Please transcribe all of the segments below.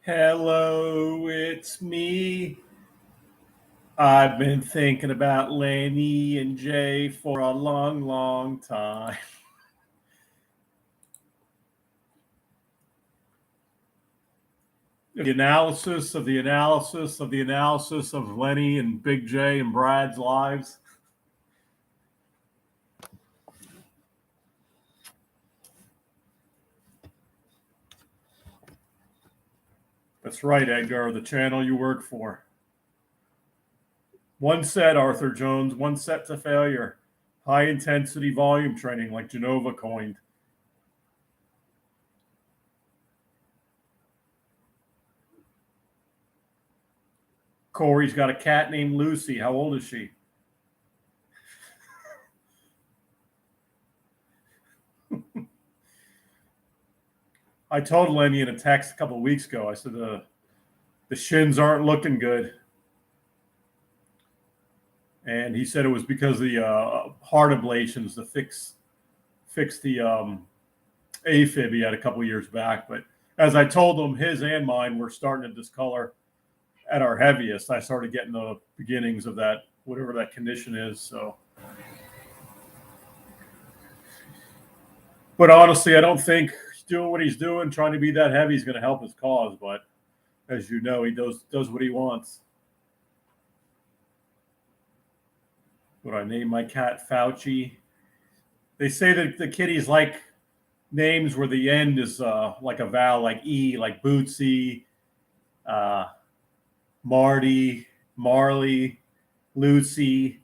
Hello, it's me. I've been thinking about Lenny and Jay for a long, long time. The analysis of the analysis of the analysis of Lenny and Big J and Brad's lives. That's right, Edgar, the channel you work for. One set, Arthur Jones, one set to failure. High intensity volume training like Genova coined. Corey's got a cat named Lucy. How old is she? I told Lenny in a text a couple of weeks ago, I said, the shins aren't looking good. And he said it was because of the heart ablations to fix the AFib he had a couple of years back. But as I told him, his and mine were starting to discolor at our heaviest. I started getting the beginnings of that, whatever that condition is. So, but honestly, I don't think doing what he's doing, trying to be that heavy, is going to help his cause. But as you know, he does what he wants. Would I name my cat Fauci? They say that the kitties like names where the end is like a vowel, like E, like Bootsy, Marty, Marley, Lucy.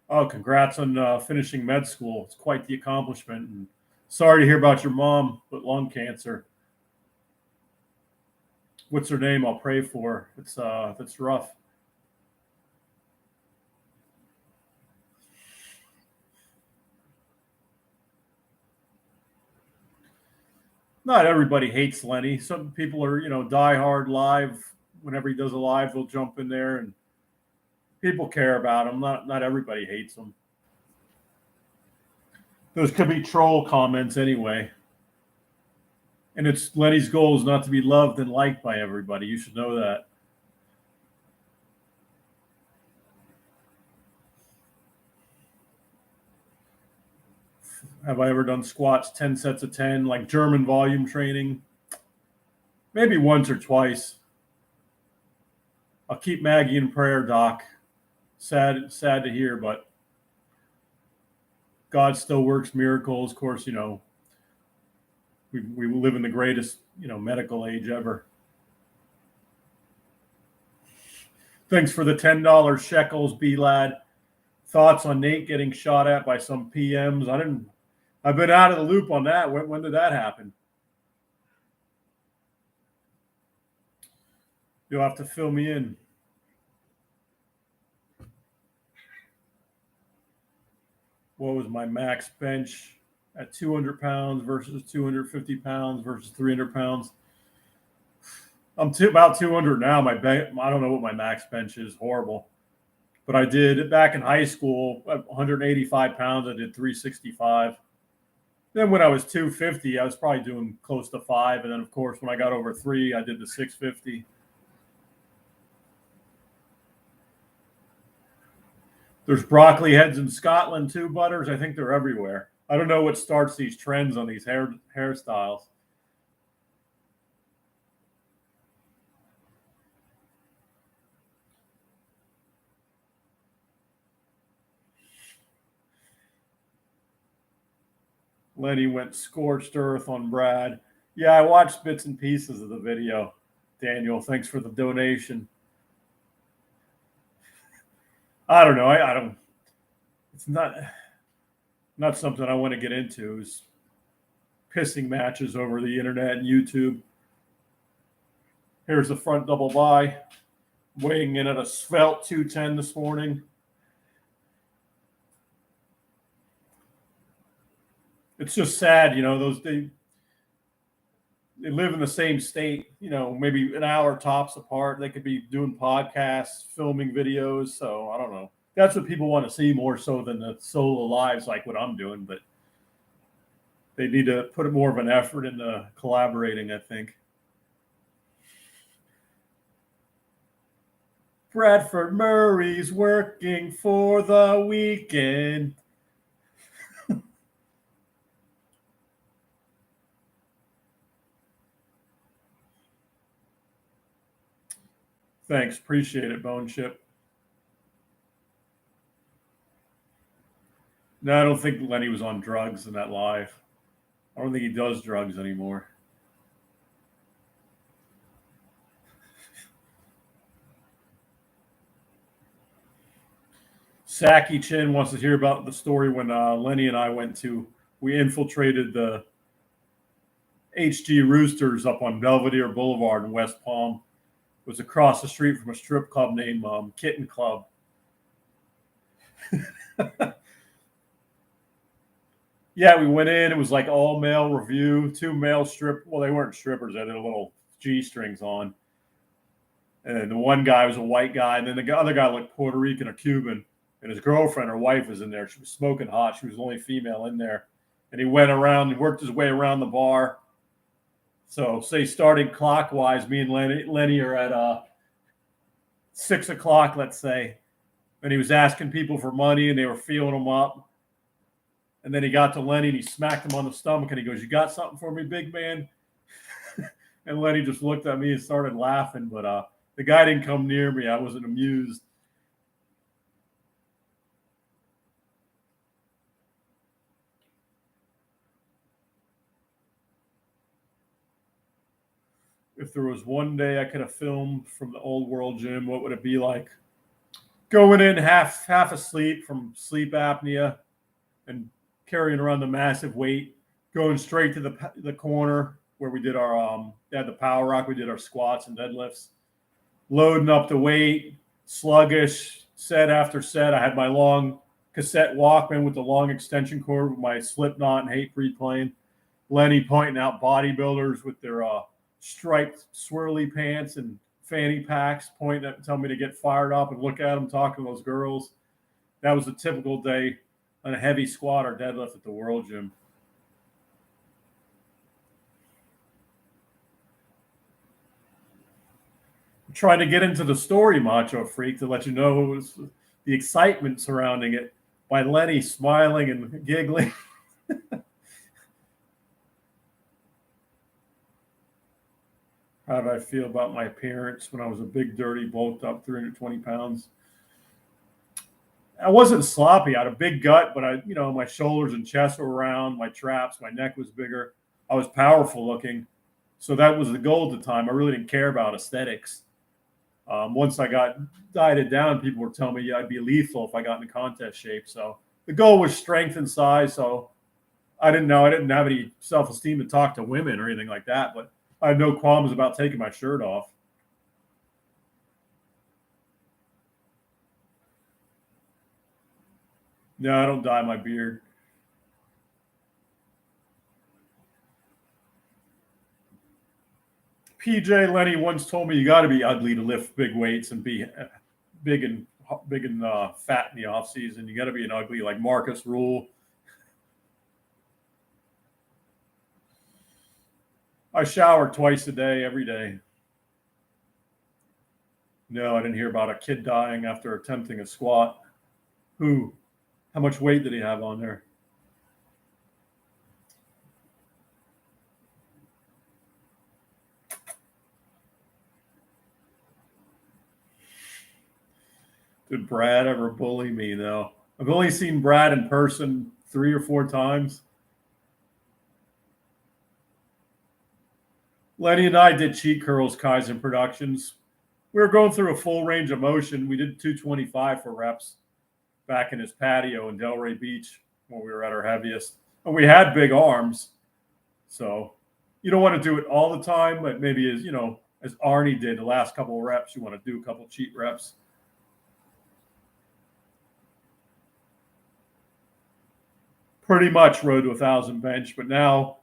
Oh, congrats on finishing med school. It's quite the accomplishment. And sorry to hear about your mom with lung cancer. What's her name? I'll pray for her. That's rough. Not everybody hates Lenny. Some people are, diehard live. Whenever he does a live, they'll jump in there, and people care about him. Not everybody hates him. Those could be troll comments anyway. And it's Lenny's goal is not to be loved and liked by everybody. You should know that. Have I ever done squats 10 sets of 10, like German volume training? Maybe once or twice. I'll keep Maggie in prayer, Doc. Sad to hear, but God still works miracles. Of course, we live in the greatest, medical age ever. Thanks for the $10 shekels, B lad. Thoughts on Nate getting shot at by some PMs? I've been out of the loop on that. When did that happen? You'll have to fill me in. What was my max bench at 200 pounds versus 250 pounds versus 300 pounds? I'm about 200 now. I don't know what my max bench is. Horrible. But I did back in high school, 185 pounds. I did 365. Then when I was 250, I was probably doing close to 5. And then, of course, when I got over 3, I did the 650. There's broccoli heads in Scotland too, Butters. I think they're everywhere. I don't know what starts these trends on these hairstyles. Lenny went scorched earth on Brad. Yeah, I watched bits and pieces of the video. Daniel, thanks for the donation. I don't know. I don't. It's not something I want to get into. It's pissing matches over the internet and YouTube. Here's the front double by, weighing in at a svelte 210 this morning. It's just sad, they live in the same state, maybe an hour tops apart. They could be doing podcasts, filming videos. So I don't know. That's what people want to see more so than the solo lives like what I'm doing. But they need to put more of an effort into collaborating, I think. Bradford Murray's working for the weekend. Thanks. Appreciate it, Bone Chip. No, I don't think Lenny was on drugs in that live. I don't think he does drugs anymore. Saki Chin wants to hear about the story when Lenny and I we infiltrated the HG Roosters up on Belvedere Boulevard in West Palm. It was across the street from a strip club named Kitten Club. Yeah, we went in. It was like all male review, two male well, they weren't strippers. They had their little G strings on. And the one guy was a white guy, and then the other guy looked Puerto Rican or Cuban. And his girlfriend, her wife, was in there. She was smoking hot. She was the only female in there. And he went around and worked his way around the bar. So, say starting clockwise, me and Lenny are at 6 o'clock, let's say. And he was asking people for money, and they were feeling him up. And then he got to Lenny, and he smacked him on the stomach, and he goes, "You got something for me, big man?" And Lenny just looked at me and started laughing. But the guy didn't come near me. I wasn't amused. If there was one day I could have filmed from the old world gym, what would it be like? Going in half asleep from sleep apnea and carrying around the massive weight, going straight to the corner where we did our the power rock. We did our squats and deadlifts, loading up the weight, sluggish, set after set. I had my long cassette Walkman with the long extension cord with my Slipknot and Hatebreed playing. Lenny pointing out bodybuilders with their striped swirly pants and fanny packs, pointing at, telling me to get fired up and look at them, talking to those girls. That was a typical day on a heavy squat or deadlift at the World Gym. I'm trying to get into the story, Macho Freak, to let you know it was the excitement surrounding it by Lenny smiling and giggling. How did I feel about my appearance when I was a big, dirty, bulked up 320 pounds? I wasn't sloppy. I had a big gut, but my shoulders and chest were round, my traps, my neck was bigger. I was powerful looking. So that was the goal at the time. I really didn't care about aesthetics. Once I got dieted down, people were telling me I'd be lethal if I got in contest shape. So the goal was strength and size. So I didn't have any self-esteem to talk to women or anything like that, but I had no qualms about taking my shirt off. No, I don't dye my beard. PJ Lenny once told me you got to be ugly to lift big weights and be big and fat in the off season. You got to be an ugly like Marcus Rule. I shower twice a day, every day. No, I didn't hear about a kid dying after attempting a squat. Who? How much weight did he have on there? Did Brad ever bully me, though? I've only seen Brad in person 3 or 4 times. Lenny and I did cheat curls Kaizen Productions. We were going through a full range of motion. We did 225 for reps back in his patio in Delray Beach when we were at our heaviest. And we had big arms. So you don't want to do it all the time, but maybe as Arnie did the last couple of reps, you want to do a couple cheat reps. Pretty much road to 1,000 bench, but now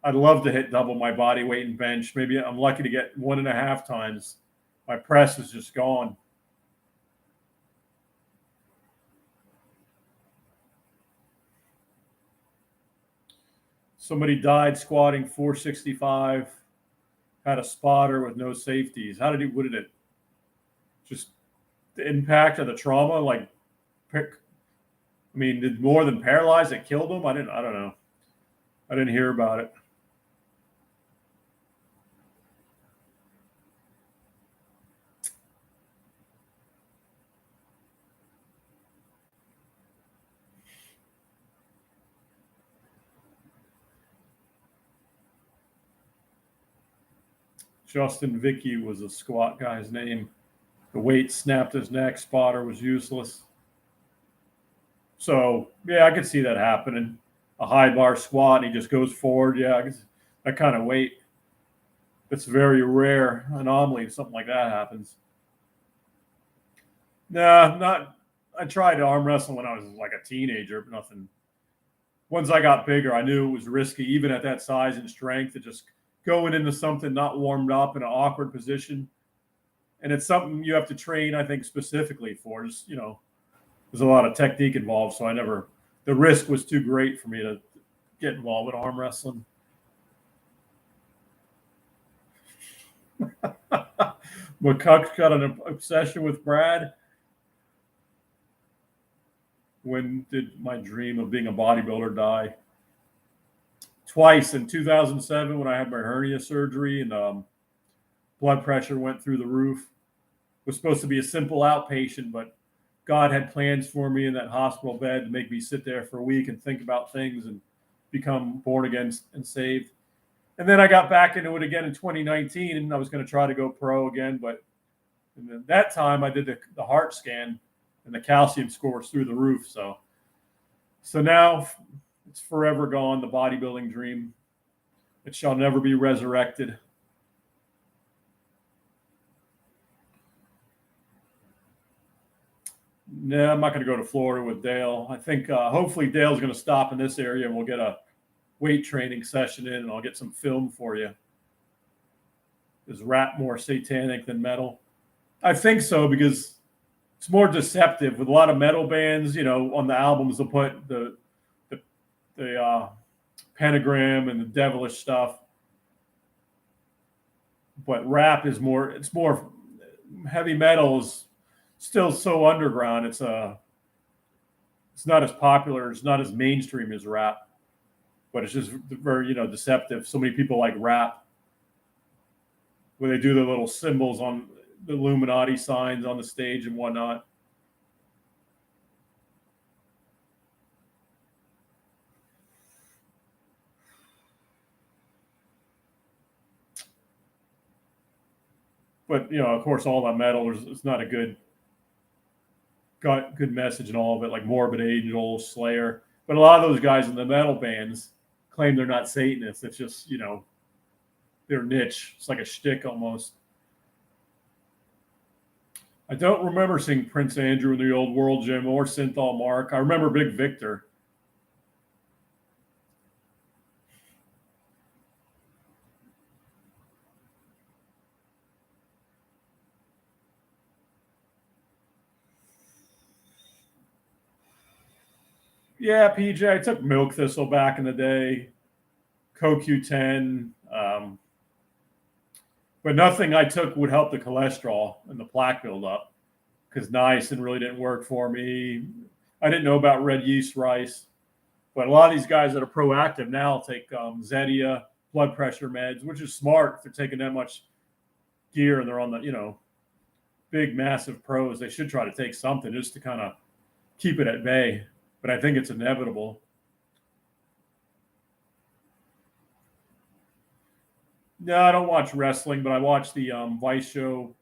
I'd love to hit double my body weight in bench. Maybe I'm lucky to get 1.5 times. My press is just gone. Somebody died squatting 465, had a spotter with no safeties. What did it, just the impact of the trauma? Like, did more than paralyze it killed him? I don't know. I didn't hear about it. Justin Vicky was a squat guy's name. The weight snapped his neck. Spotter was useless. So, yeah, I could see that happening. A high bar squat, and he just goes forward. Yeah, I guess that kind of weight. It's very rare anomaly if something like that happens. Nah, not. I tried arm wrestling when I was like a teenager, but nothing. Once I got bigger, I knew it was risky, even at that size and strength, to just going into something not warmed up in an awkward position. And it's something you have to train, I think, specifically for. Just, there's a lot of technique involved, so the risk was too great for me to get involved with arm wrestling. McCuck's got an obsession with Brad. When did my dream of being a bodybuilder die? Twice, in 2007 when I had my hernia surgery and blood pressure went through the roof. It was supposed to be a simple outpatient, but God had plans for me in that hospital bed to make me sit there for a week and think about things and become born again and saved. And then I got back into it again in 2019, and I was going to try to go pro again. But that time I did the heart scan, and the calcium score was through the roof. So now it's forever gone, the bodybuilding dream. It shall never be resurrected. No, I'm not going to go to Florida with Dale. I think hopefully Dale's going to stop in this area, and we'll get a weight training session in, and I'll get some film for you. Is rap more satanic than metal? I think so, because it's more deceptive. With a lot of metal bands, on the albums they'll put the pentagram and the devilish stuff. But rap is more. It's more heavy metal is still so underground. It's not as popular. It's not as mainstream as rap. But it's just very, deceptive. So many people like rap, where they do the little symbols on the Illuminati signs on the stage and whatnot. But, of course, all that metal, it's not a good message in all of it, like Morbid Angel, Slayer. But a lot of those guys in the metal bands claim they're not Satanists. It's just, their niche. It's like a shtick almost. I don't remember seeing Prince Andrew in the Old World Gym or Synthol Mark. I remember Big Victor. Yeah, PJ, I took Milk Thistle back in the day, CoQ10, but nothing I took would help the cholesterol and the plaque buildup, because niacin really didn't work for me. I didn't know about red yeast rice, but a lot of these guys that are proactive now take Zetia, blood pressure meds, which is smart if they're taking that much gear and they're on the, big, massive pros. They should try to take something just to kind of keep it at bay. But I think it's inevitable. No, I don't watch wrestling, but I watch the Vice show,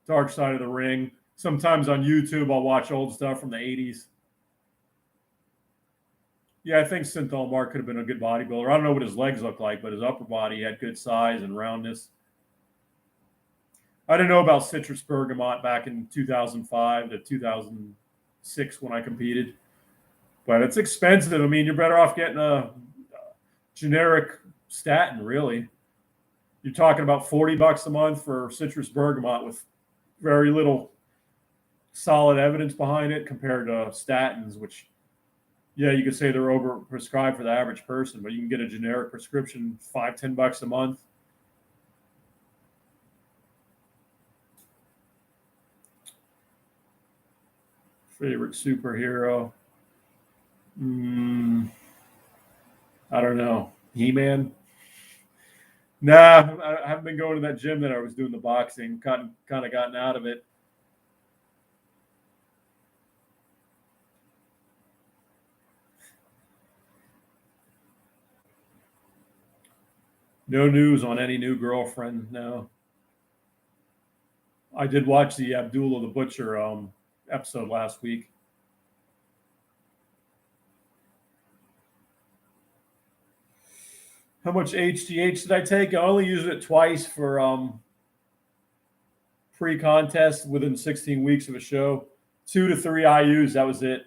Dark Side of the Ring. Sometimes on YouTube, I'll watch old stuff from the 80s. Yeah, I think Synthol Mark could have been a good bodybuilder. I don't know what his legs look like, but his upper body had good size and roundness. I didn't know about citrus bergamot back in 2005 to 2006 when I competed. But it's expensive. I mean, you're better off getting a generic statin, really. You're talking about $40 a month for citrus bergamot with very little solid evidence behind it compared to statins, which, Yeah, you could say they're over prescribed for the average person, but you can get a generic prescription $5-10 a month. Favorite superhero? I don't know. He-Man. Nah, I haven't been going to that gym that I was doing the boxing. Kind of gotten out of it. No news on any new girlfriend. No. I did watch the Abdullah the Butcher episode last week. How much HGH did I take? I only used it twice for pre-contest within 16 weeks of a show. 2 to 3 IUs. That was it.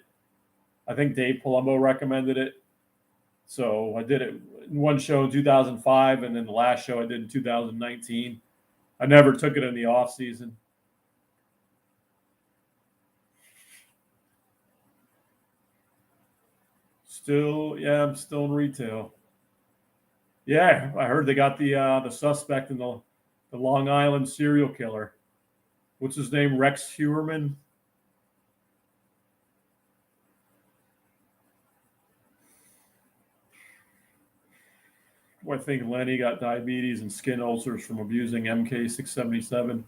I think Dave Palumbo recommended it. So I did it in one show in 2005, and then the last show I did in 2019. I never took it in the off season. Still, yeah, I'm still in retail. Yeah, I heard they got the suspect in the Long Island serial killer. What's his name? Rex Heuermann. I think Lenny got diabetes and skin ulcers from abusing MK677.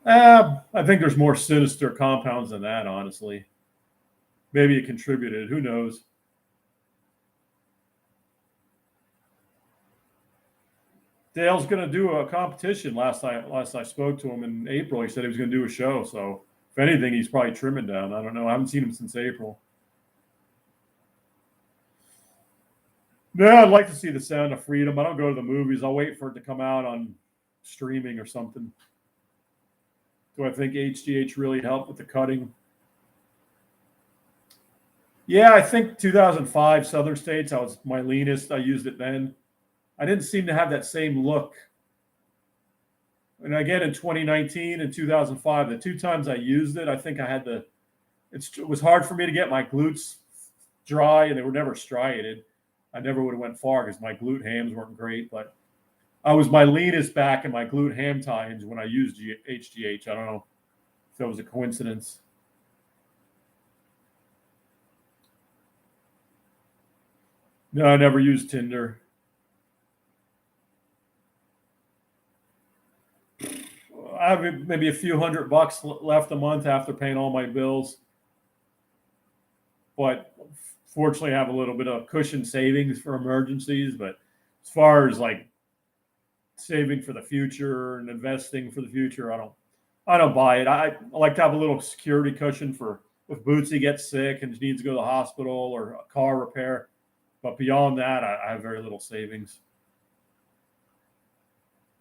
I think there's more sinister compounds than that, honestly. Maybe it contributed. Who knows? Dale's going to do a competition. Last I spoke to him in April, he said he was going to do a show. So if anything, he's probably trimming down. I don't know. I haven't seen him since April. No, I'd like to see The Sound of Freedom. I don't go to the movies. I'll wait for it to come out on streaming or something. Do I think HGH really helped with the cutting? Yeah, I think 2005 Southern States. I was my leanest. I used it then. I didn't seem to have that same look. And again, in 2019 and 2005, the two times I used it, I think I had it was hard for me to get my glutes dry, and they were never striated. I never would have went far because my glute hams weren't great, but I was my leanest back in my glute ham tines when I used HGH. I don't know if that was a coincidence. No, I never used Tinder. I have maybe a few $100 left a month after paying all my bills, but fortunately, I have a little bit of cushion savings for emergencies. But as far as like saving for the future and investing for the future, I don't buy it. I like to have a little security cushion for if Bootsy gets sick and needs to go to the hospital or a car repair. But beyond that, I have very little savings.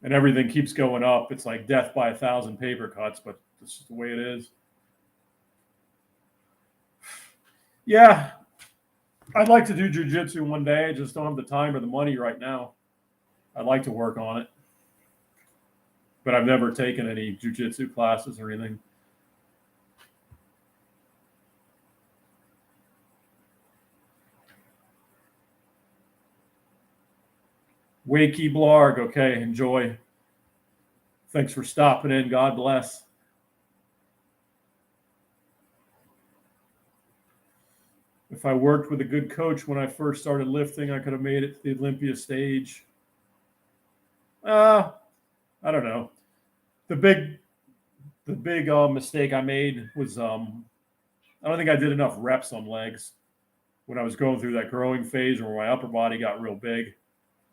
And everything keeps going up. It's like death by 1,000 paper cuts, but it's just the way it is. Yeah, I'd like to do jujitsu one day. I just don't have the time or the money right now. I'd like to work on it, but I've never taken any jujitsu classes or anything. Wakey Blarg. Okay, enjoy. Thanks for stopping in. God bless. If I worked with a good coach when I first started lifting, I could have made it to the Olympia stage. I don't know. The big mistake I made was I don't think I did enough reps on legs when I was going through that growing phase where my upper body got real big.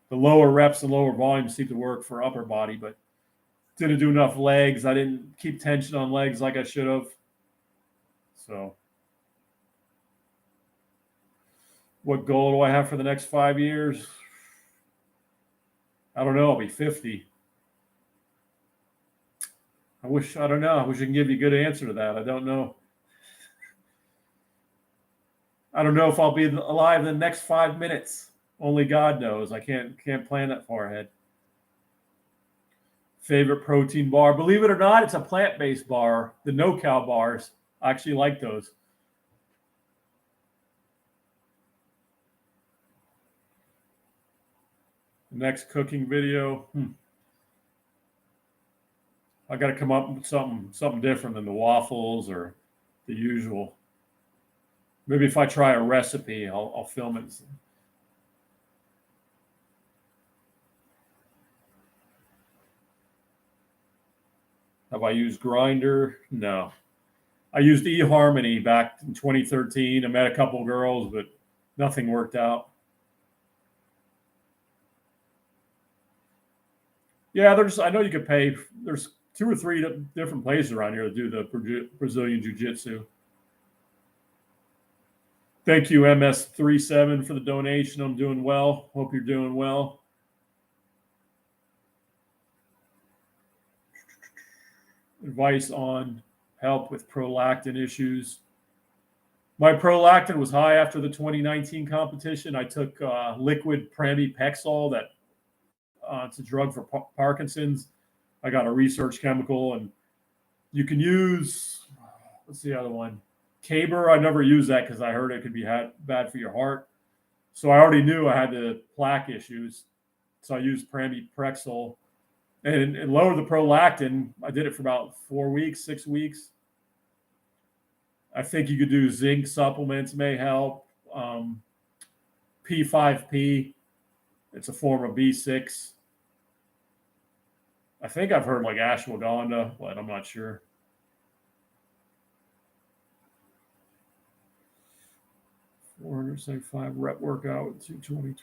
The lower reps and lower volumes seemed to work for upper body, but didn't do enough legs. I didn't keep tension on legs like I should have. So, what goal do I have for the next 5 years? I don't know. I'll be 50. I don't know. I wish I can give you a good answer to that. I don't know. I don't know if I'll be alive in the next 5 minutes. Only God knows. I can't plan that far ahead. Favorite protein bar? Believe it or not, it's a plant-based bar. The no-cow bars. I actually like those. The next cooking video. I got to come up with something different than the waffles or the usual. Maybe if I try a recipe, I'll film it. Have I used Grinder? No. I used eHarmony back in 2013. I met a couple girls, but nothing worked out. Yeah, I know you could pay. There's 2 or 3 different places around here to do the Brazilian Jiu-Jitsu. Thank you, MS37, for the donation. I'm doing well. Hope you're doing well. Advice on help with prolactin issues. My prolactin was high after the 2019 competition. I took liquid pramipexole. It's a drug for Parkinson's. I got a research chemical, and you can use, what's the other one? Caber. I never used that because I heard it could be bad for your heart. So I already knew I had the plaque issues. So I used pramipexole and it lowered the prolactin. I did it for about 4 weeks, 6 weeks. I think you could do zinc supplements may help. P5P, it's a form of B6. I think I've heard like ashwagandha, but I'm not sure. $475 rep workout, 220.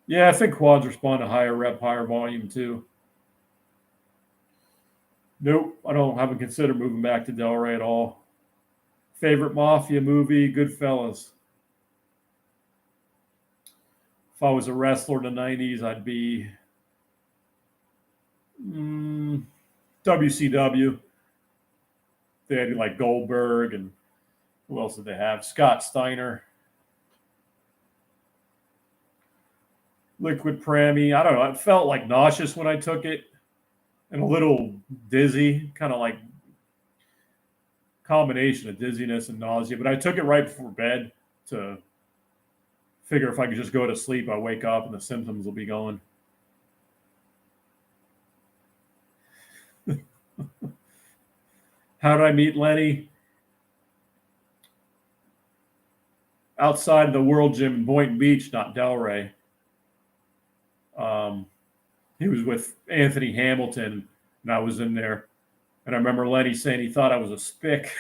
Yeah, I think quads respond to higher rep, higher volume too. Nope, haven't considered moving back to Delray at all. Favorite mafia movie, Goodfellas. If I was a wrestler in the 90s, I'd be WCW. They had like Goldberg, and who else did they have? Scott Steiner. Liquid Prami. I don't know. It felt like nauseous when I took it and a little dizzy, kind of like combination of dizziness and nausea. But I took it right before bed to figure if I could just go to sleep, I wake up and the symptoms will be gone. How did I meet Lenny? Outside the World Gym in Boynton Beach, not Delray. He was with Anthony Hamilton, and I was in there. And I remember Lenny saying he thought I was a spick.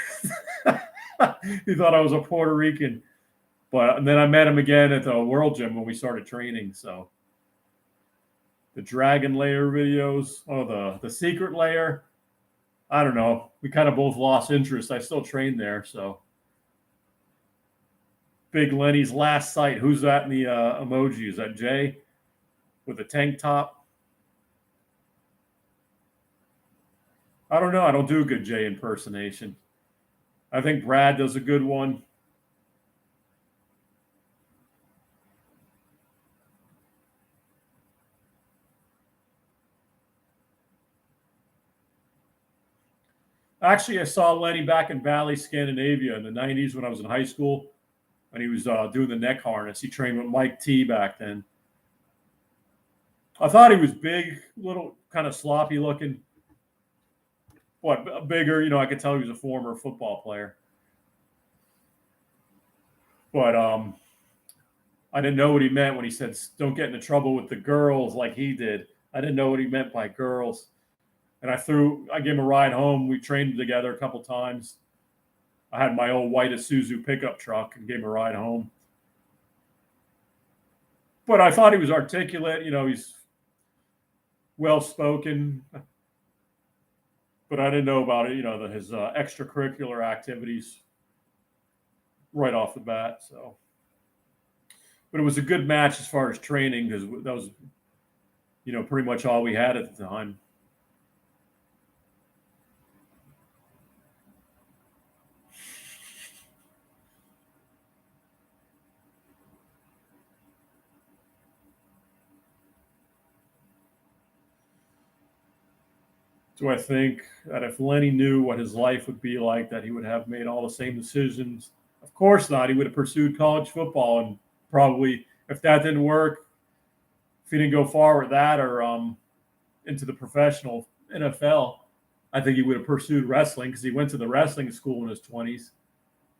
He thought I was a Puerto Rican. And then I met him again at the World Gym when we started training. So the Dragon Layer videos, the Secret Layer, I don't know. We kind of both lost interest. I still train there, so. Big Lenny's last sight. Who's that in the emoji? Is that Jay with a tank top? I don't know. I don't do a good Jay impersonation. I think Brad does a good one. Actually, I saw Lenny back in Bali, Scandinavia in the 90s when I was in high school, and he was doing the neck harness. He trained with Mike T back then. I thought he was big, little kind of sloppy looking. But bigger, I could tell he was a former football player. But I didn't know what he meant when he said, don't get into trouble with the girls like he did. I didn't know what he meant by girls. And I gave him a ride home. We trained together a couple times. I had my old white Isuzu pickup truck and gave him a ride home. But I thought he was articulate. He's well-spoken. But I didn't know about it, his extracurricular activities right off the bat. So, but it was a good match as far as training because that was, pretty much all we had at the time. Do I think that if Lenny knew what his life would be like, that he would have made all the same decisions? Of course not. He would have pursued college football, and probably, if that didn't work, if he didn't go far with that or into the professional NFL, I think he would have pursued wrestling because he went to the wrestling school in his 20s.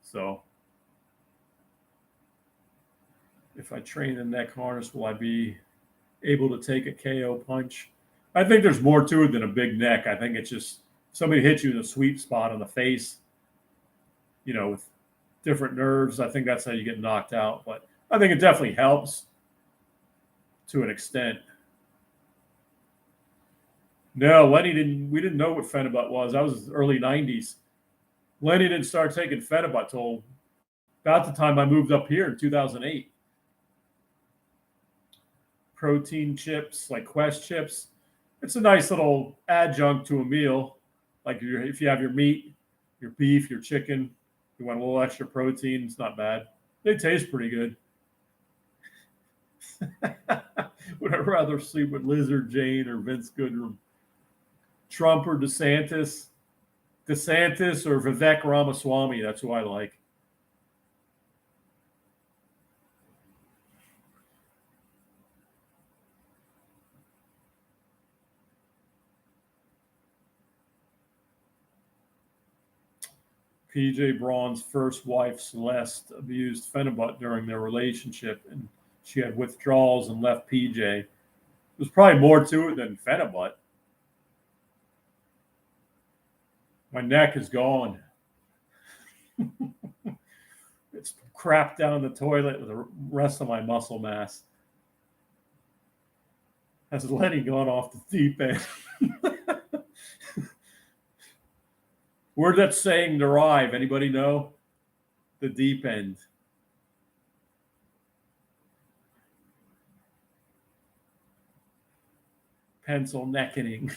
So if I train the neck harness, will I be able to take a KO punch? I think there's more to it than a big neck. I think it's just somebody hits you in a sweet spot on the face, with different nerves. I think that's how you get knocked out. But I think it definitely helps to an extent. No, Lenny didn't. We didn't know what Phenibut was. That was early '90s. Lenny didn't start taking Phenibut till about the time I moved up here in 2008. Protein chips, like Quest chips. It's a nice little adjunct to a meal. Like if you have your meat, your beef, your chicken, you want a little extra protein, it's not bad. They taste pretty good. Would I rather sleep with Lizard Jane or Vince Goodrum? Trump or DeSantis? DeSantis or Vivek Ramaswamy? That's who I like. PJ Braun's first wife, Celeste, abused Phenibut during their relationship, and she had withdrawals and left PJ. There's probably more to it than Phenibut. My neck is gone. It's crap down the toilet with the rest of my muscle mass. Has Lenny gone off the deep end? Where'd that saying derive? Anybody know? The deep end. Pencil necking.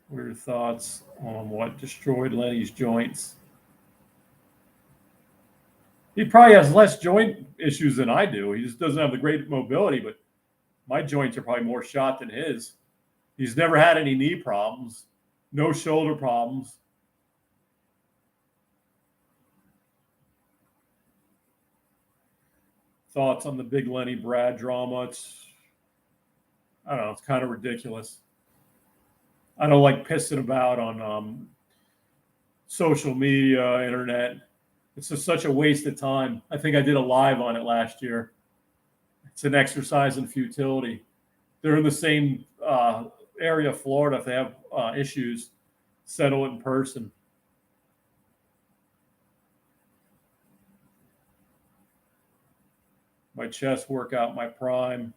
What are your thoughts on what destroyed Lenny's joints? He probably has less joint issues than I do. He just doesn't have the great mobility, but my joints are probably more shot than his. He's never had any knee problems, no shoulder problems. Thoughts on the big Lenny Brad drama? I don't know. It's kind of ridiculous. I don't like pissing about on social media, internet. It's just such a waste of time. I think I did a live on it last year. It's an exercise in futility. They're in the same area of Florida. If they have issues, settle it in person. My chest workout, my prime.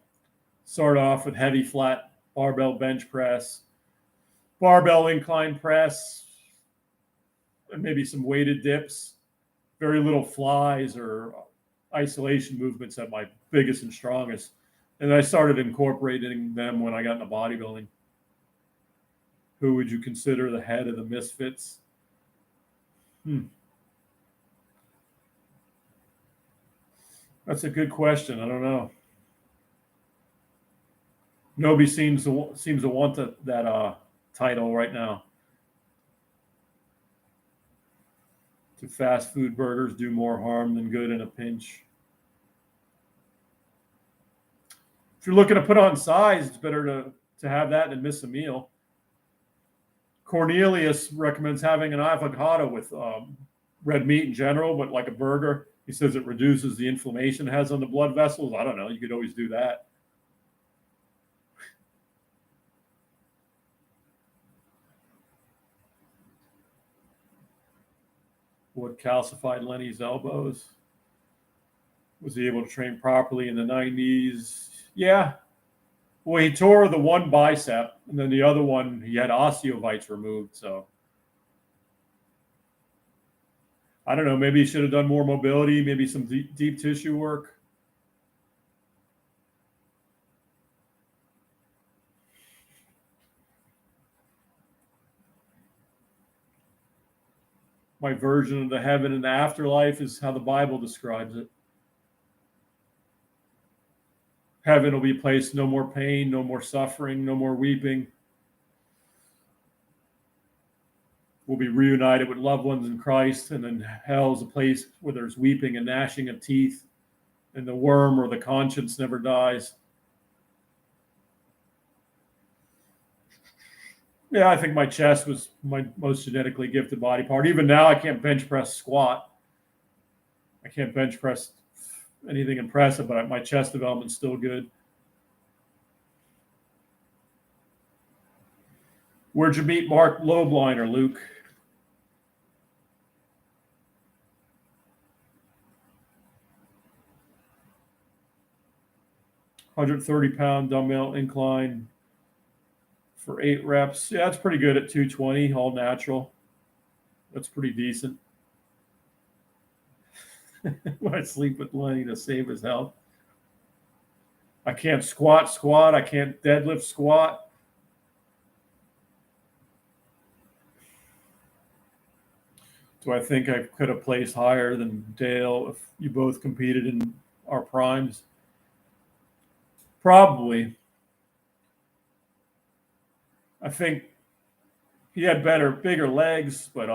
Start off with heavy flat barbell bench press, barbell incline press, and maybe some weighted dips. Very little flies or isolation movements at my biggest and strongest. And I started incorporating them when I got into bodybuilding. Who would you consider the head of the Misfits? That's a good question. I don't know. Nobody seems to want that title right now. Do fast food burgers do more harm than good in a pinch? If you're looking to put on size, it's better to have that than miss a meal. Cornelius recommends having an avocado with red meat in general, but like a burger. He says it reduces the inflammation it has on the blood vessels. I don't know. You could always do that. What calcified Lenny's elbows? Was he able to train properly in the 90s? Yeah. Well, he tore the one bicep, and then the other one, he had osteovites removed. So I don't know. Maybe he should have done more mobility, maybe some deep tissue work. My version of the heaven and the afterlife is how the Bible describes it. Heaven will be a place, no more pain, no more suffering, no more weeping. We'll be reunited with loved ones in Christ, and then hell is a place where there's weeping and gnashing of teeth, and the worm or the conscience never dies. Yeah, I think my chest was my most genetically gifted body part. Even now, I can't bench press squat. I can't bench press anything impressive, but my chest development's still good. Where'd you meet Mark Lobliner, Luke? 130-pound dumbbell incline for 8 reps. Yeah, that's pretty good at 220, all natural. That's pretty decent. When I sleep with Lenny to save his health. I can't squat. I can't deadlift squat. Do I think I could have placed higher than Dale if you both competed in our primes? Probably. I think he had bigger legs, but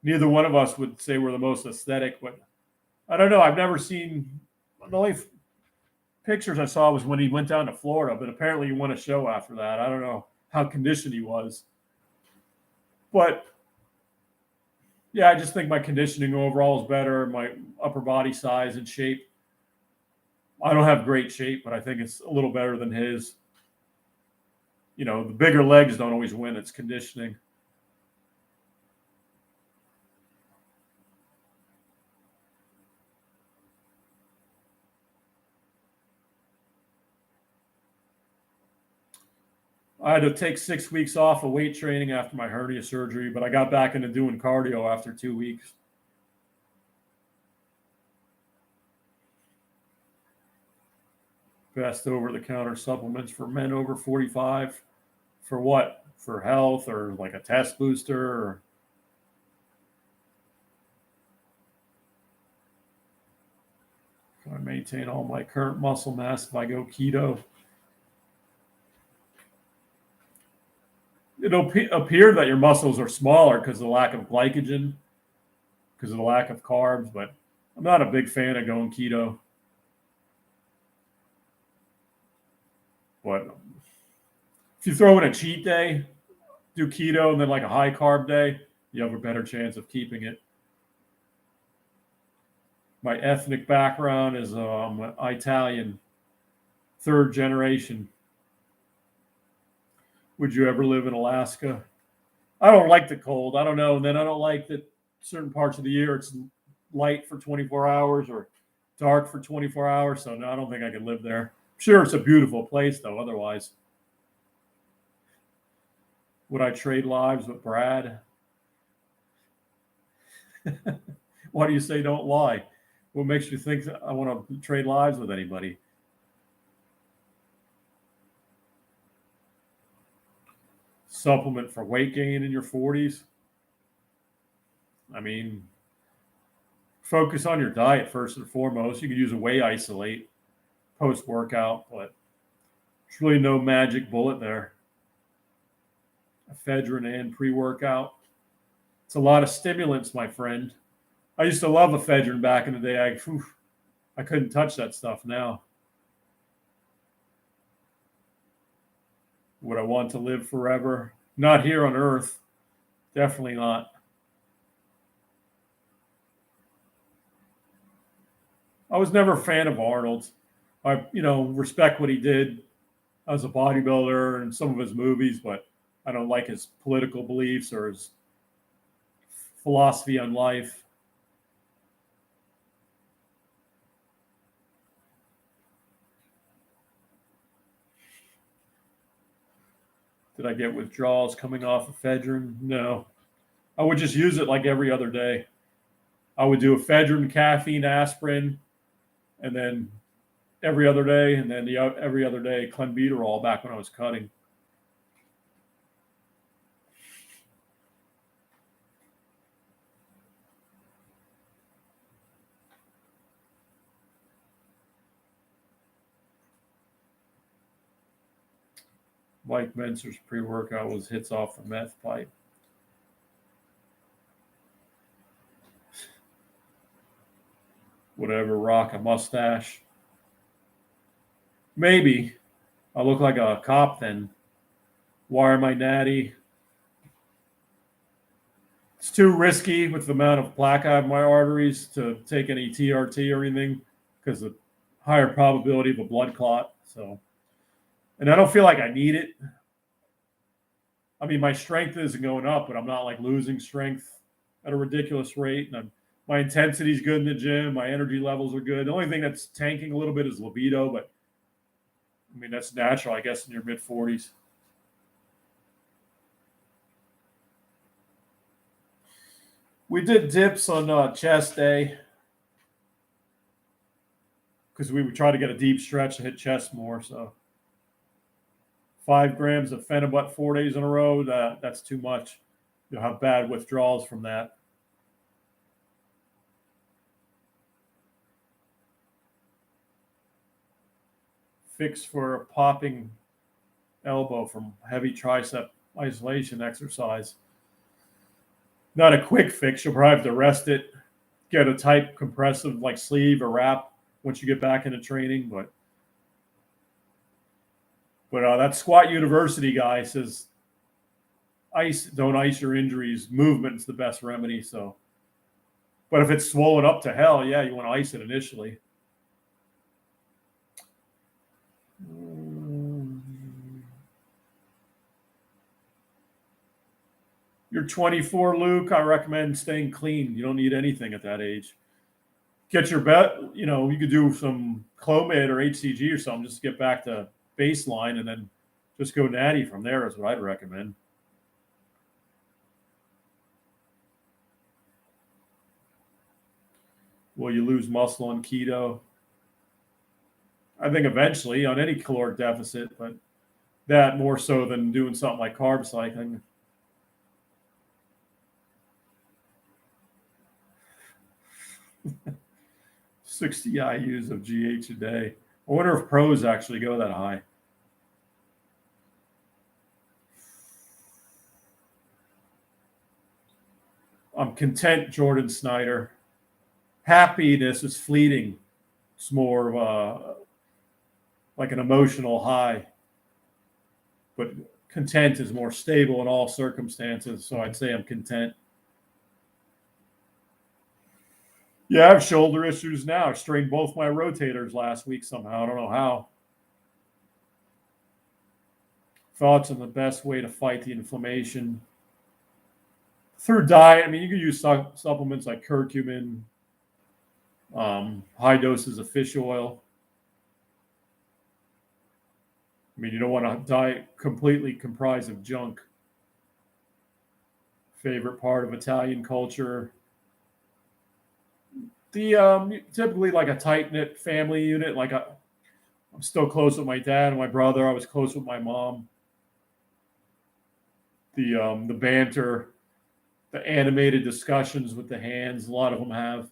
neither one of us would say we're the most aesthetic. But I don't know. I've never seen the only pictures I saw was when he went down to Florida, but apparently he won a show after that. I don't know how conditioned he was, but yeah, I just think my conditioning overall is better. My upper body size and shape. I don't have great shape, but I think it's a little better than his. You know, the bigger legs don't always win. It's conditioning. I had to take 6 weeks off of weight training after my hernia surgery, but I got back into doing cardio after 2 weeks. Best over-the-counter supplements for men over 45. For what? For health or like a test booster? Or... Can I maintain all my current muscle mass if I go keto? It'll appear that your muscles are smaller because of the lack of glycogen, because of the lack of carbs, but I'm not a big fan of going keto. But if you throw in a cheat day, do keto, and then like a high carb day, you have a better chance of keeping it. My ethnic background is Italian, 3rd generation. Would you ever live in Alaska? I don't like the cold. I don't know. And then I don't like that certain parts of the year it's light for 24 hours or dark for 24 hours. So no, I don't think I could live there. I'm sure it's a beautiful place, though, otherwise. Would I trade lives with Brad? Why do you say don't lie? What makes you think I want to trade lives with anybody? Supplement for weight gain in your 40s? I mean, focus on your diet first and foremost. You could use a whey isolate post-workout, but there's really no magic bullet there. Ephedrine and pre-workout. It's a lot of stimulants, my friend. I used to love ephedrine back in the day. I couldn't touch that stuff now. Would I want to live forever? Not here on Earth. Definitely not. I was never a fan of Arnold's. I, respect what he did as a bodybuilder and some of his movies, but I don't like his political beliefs or his philosophy on life. Did I get withdrawals coming off ephedrine? No. I would just use it like every other day. I would do ephedrine, caffeine, aspirin, and then every other day, and then every other day clenbuterol back when I was cutting. Mike Mentzer's pre-workout was hits off the meth pipe. whatever, rock a mustache. Maybe I look like a cop then. Wire my natty. It's too risky with the amount of plaque I have in my arteries to take any TRT or anything because of higher probability of a blood clot. So, and I don't feel like I need it. I mean, my strength isn't going up, but I'm not like losing strength at a ridiculous rate. And my intensity is good in the gym. My energy levels are good. The only thing that's tanking a little bit is libido, but I mean, that's natural, I guess, in your mid 40s. We did dips on chest day because we would try to get a deep stretch to hit chest more. So 5 grams of Phenibut 4 days in a row, that's too much. You'll have bad withdrawals from that. Fix for a popping elbow from heavy tricep isolation exercise. Not a quick fix. You'll probably have to rest it, get a tight compressive like sleeve or wrap once you get back into training. But that Squat University guy says don't ice your injuries. Movement's the best remedy. So, but if it's swollen up to hell, yeah, you want to ice it initially. You're 24, Luke. I recommend staying clean. You don't need anything at that age. Get your bet. You could do some Clomid or HCG or something just to get back to baseline, and then just go natty from there is what I'd recommend. Will you lose muscle on keto? I think eventually on any caloric deficit, but that more so than doing something like carb cycling. $60 IUs of GH a day. I wonder if pros actually go that high. I'm content, Jordan Snyder. Happiness is fleeting. It's more of like an emotional high. But content is more stable in all circumstances. So I'd say I'm content. Yeah, I have shoulder issues now. I strained both my rotators last week somehow. I don't know how. Thoughts on the best way to fight the inflammation? Through diet. I mean, you can use supplements like curcumin, high doses of fish oil. I mean, you don't want a diet completely comprised of junk. Favorite part of Italian culture? The typically like a tight knit family unit. I'm still close with my dad and my brother. I was close with my mom. The banter, the animated discussions with the hands. A lot of them have.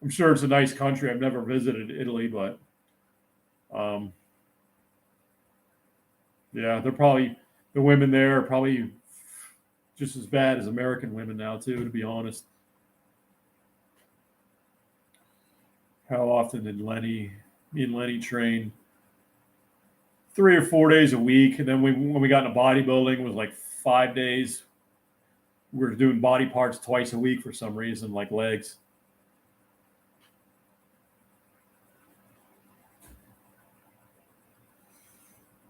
I'm sure it's a nice country. I've never visited Italy, but yeah, the women there are probably just as bad as American women now too, to be honest. How often did me and Lenny train? 3 or 4 days a week. And then when we got into bodybuilding, it was like 5 days. We were doing body parts twice a week for some reason, like legs.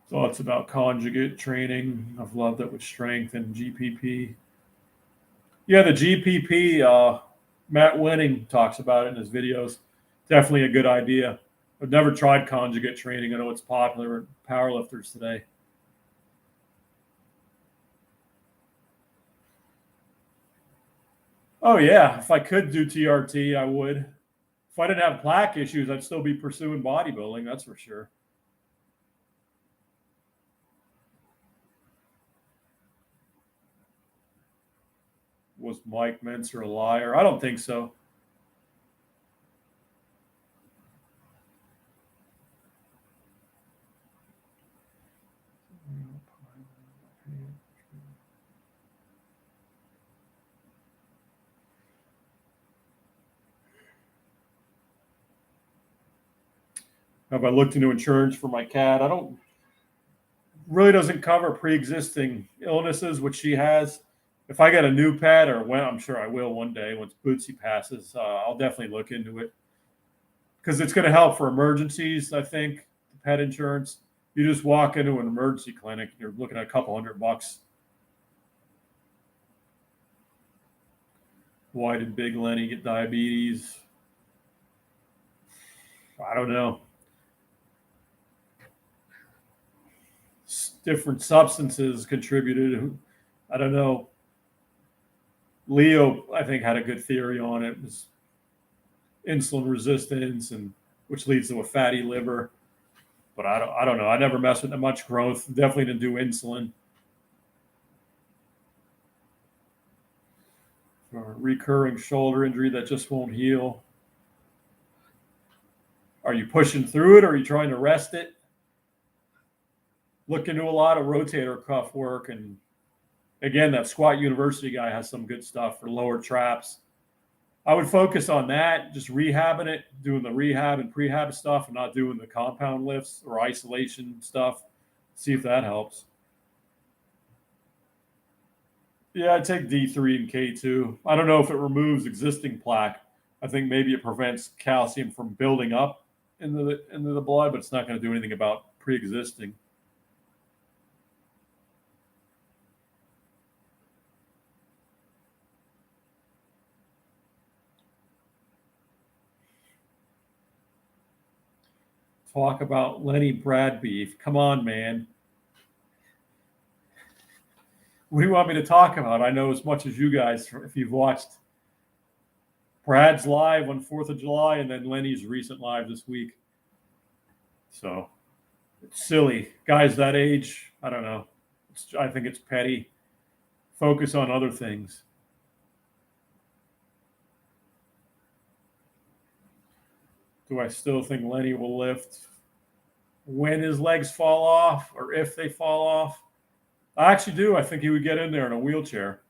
Thoughts about conjugate training? I've loved it with strength and GPP. Yeah, the GPP, Matt Winning talks about it in his videos. Definitely a good idea. I've never tried conjugate training. I know it's popular with powerlifters today. Oh, yeah. If I could do TRT, I would. If I didn't have plaque issues, I'd still be pursuing bodybuilding. That's for sure. Was Mike Mentzer a liar? I don't think so. Have I looked into insurance for my cat? I don't really doesn't cover pre-existing illnesses, which she has. If I get a new pet, or when I'm sure I will one day once Bootsy passes, I'll definitely look into it because it's going to help for emergencies. I think pet insurance. You just walk into an emergency clinic, you're looking at a couple $100. Why did Big Lenny get diabetes? I don't know. Different substances contributed. I don't know. Leo, I think, had a good theory on it. It was insulin resistance, and which leads to a fatty liver. But I don't know. I never messed with that much growth. Definitely didn't do insulin. For a recurring shoulder injury that just won't heal. Are you pushing through it, or are you trying to rest it? Look into a lot of rotator cuff work, and again, that Squat University guy has some good stuff for lower traps. I would focus on that, just rehabbing it, doing the rehab and prehab stuff, and not doing the compound lifts or isolation stuff. See if that helps. Yeah, I take D3 and K2. I don't know if it removes existing plaque. I think maybe it prevents calcium from building up into the blood, but it's not going to do anything about pre-existing. Talk about Lenny Brad beef. Come on, man. What do you want me to talk about? I know as much as you guys if you've watched Brad's live on 4th of July and then Lenny's recent live this week. So it's silly. Guys that age, I don't know. I think it's petty. Focus on other things. Do I still think Lenny will lift when his legs fall off or if they fall off? I actually do. I think he would get in there in a wheelchair.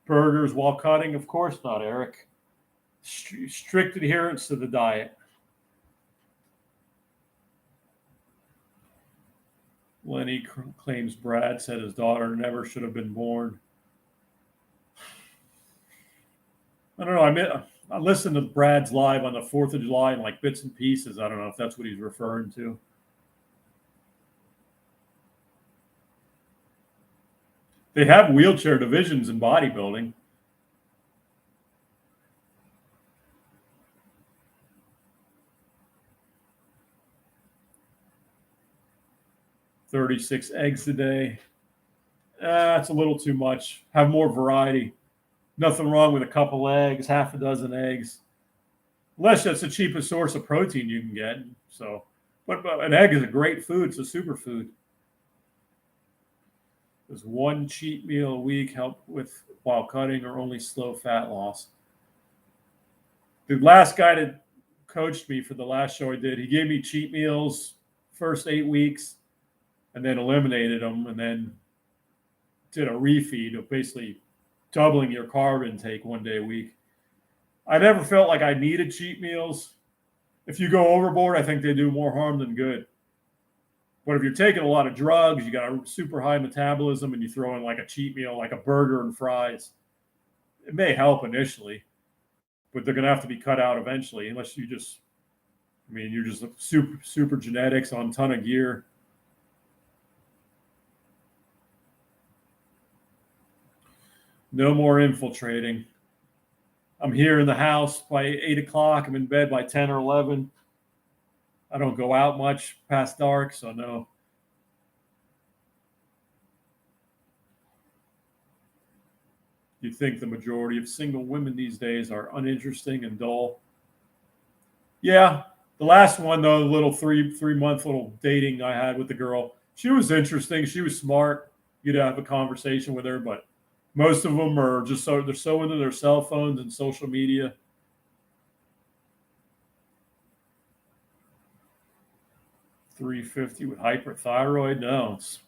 Burgers while cutting? Of course not, Eric. Strict adherence to the diet. Lenny claims Brad said his daughter never should have been born. I don't know. I listened to Brad's live on the 4th of July in like bits and pieces. I don't know if that's what he's referring to. They have wheelchair divisions in bodybuilding. $36 eggs a day. That's a little too much. Have more variety. Nothing wrong with a couple eggs, half a dozen eggs. Unless that's the cheapest source of protein you can get. So, but an egg is a great food. It's a superfood. Does one cheat meal a week help with while cutting or only slow fat loss? The last guy that coached me for the last show I did, he gave me cheat meals first 8 weeks and then eliminated them and then did a refeed of basically doubling your carb intake one day a week. I never felt like I needed cheat meals. If you go overboard, I think they do more harm than good. But if you're taking a lot of drugs, you got a super high metabolism, and you throw in like a cheat meal, like a burger and fries, it may help initially, but they're going to have to be cut out eventually, unless you're just super genetics on a ton of gear. No more infiltrating. I'm here in the house by 8 o'clock. I'm in bed by 10 or 11. I don't go out much past dark, so no. You think the majority of single women these days are uninteresting and dull? Yeah. The last one, though, the little three-month little dating I had with the girl, she was interesting. She was smart. You'd have a conversation with her, but most of them are just they're so into their cell phones and social media. $350 with hyperthyroid? No, it's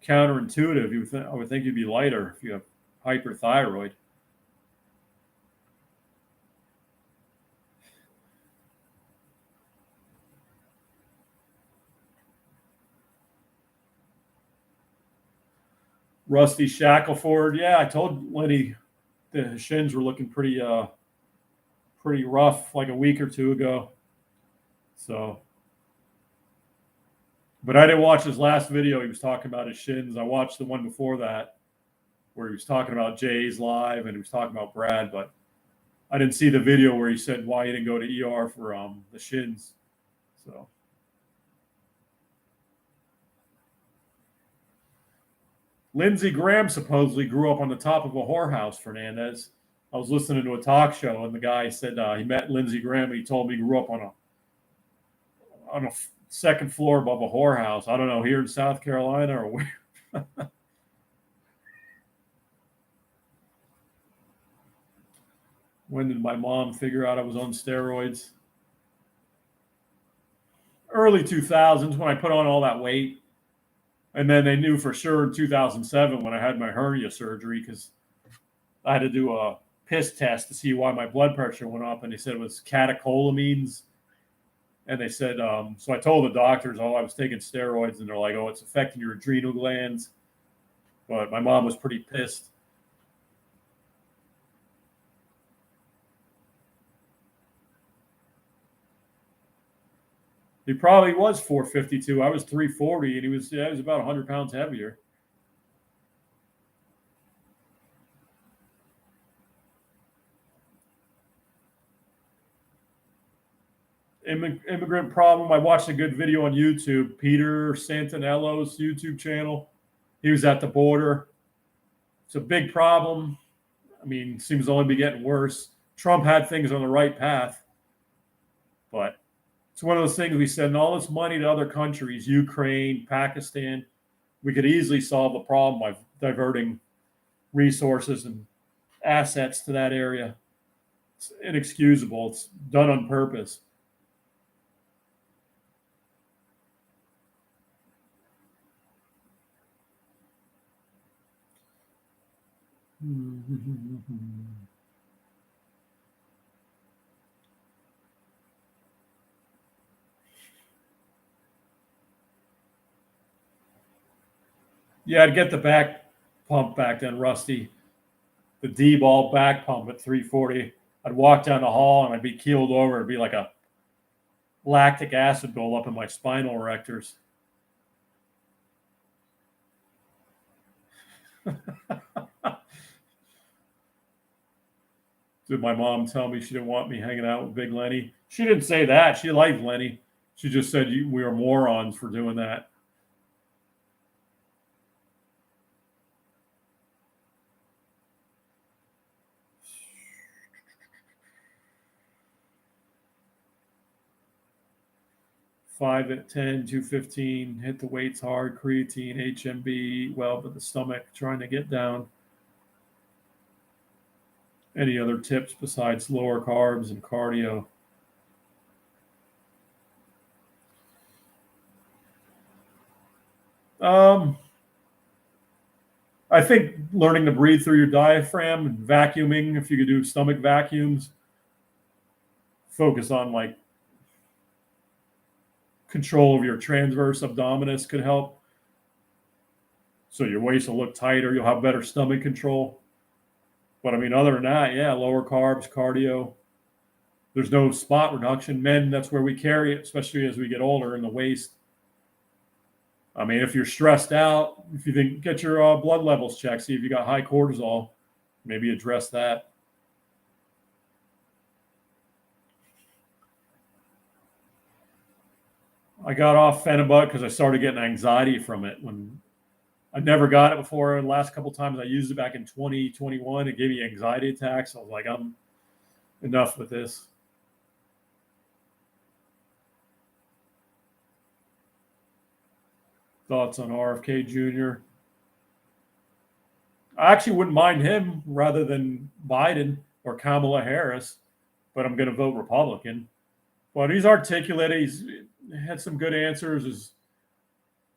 counterintuitive. I would think you'd be lighter if you have hyperthyroid. Rusty Shackleford. Yeah, I told Lenny the shins were looking pretty rough like a week or two ago. So, but I didn't watch his last video. He was talking about his shins. I watched the one before that where he was talking about Jay's live and he was talking about Brad, but I didn't see the video where he said why he didn't go to ER for the shins. So. Lindsey Graham supposedly grew up on the top of a whorehouse, Fernandez. I was listening to a talk show, and the guy said he met Lindsey Graham, and he told me he grew up on a second floor above a whorehouse. I don't know, here in South Carolina or where. When did my mom figure out I was on steroids? Early 2000s when I put on all that weight. And then they knew for sure in 2007 when I had my hernia surgery because I had to do a piss test to see why my blood pressure went up. And they said it was catecholamines. And they said, so I told the doctors, I was taking steroids. And they're like, it's affecting your adrenal glands. But my mom was pretty pissed. He probably was 452. I was 340, and he was about 100 pounds heavier. Immigrant problem. I watched a good video on YouTube. Peter Santinello's YouTube channel. He was at the border. It's a big problem. I mean, seems to only be getting worse. Trump had things on the right path, but it's one of those things we send all this money to other countries, Ukraine, Pakistan. We could easily solve the problem by diverting resources and assets to that area. It's inexcusable. It's done on purpose. Yeah, I'd get the back pump back then, Rusty. The D-ball back pump at 340. I'd walk down the hall and I'd be keeled over. It'd be like a lactic acid buildup in my spinal erectors. Did my mom tell me she didn't want me hanging out with Big Lenny? She didn't say that. She liked Lenny. She just said we are morons for doing that. Five at 10, 215, hit the weights hard, creatine, HMB, well, but the stomach trying to get down. Any other tips besides lower carbs and cardio? I think learning to breathe through your diaphragm and vacuuming, if you could do stomach vacuums, focus on like control of your transverse abdominis could help. So your waist will look tighter, you'll have better stomach control. But I mean, other than that, yeah, lower carbs, cardio. There's no spot reduction. Men, that's where we carry it, especially as we get older in the waist. I mean, if you're stressed out, if you think, get your blood levels checked, see if you got high cortisol, maybe address that. I got off Phenibut because I started getting anxiety from it. When I never got it before, the last couple of times I used it back in 2021, it gave me anxiety attacks. I was like, I'm enough with this. Thoughts on RFK Jr.? I actually wouldn't mind him rather than Biden or Kamala Harris, but I'm going to vote Republican. But he's articulate. He's had some good answers.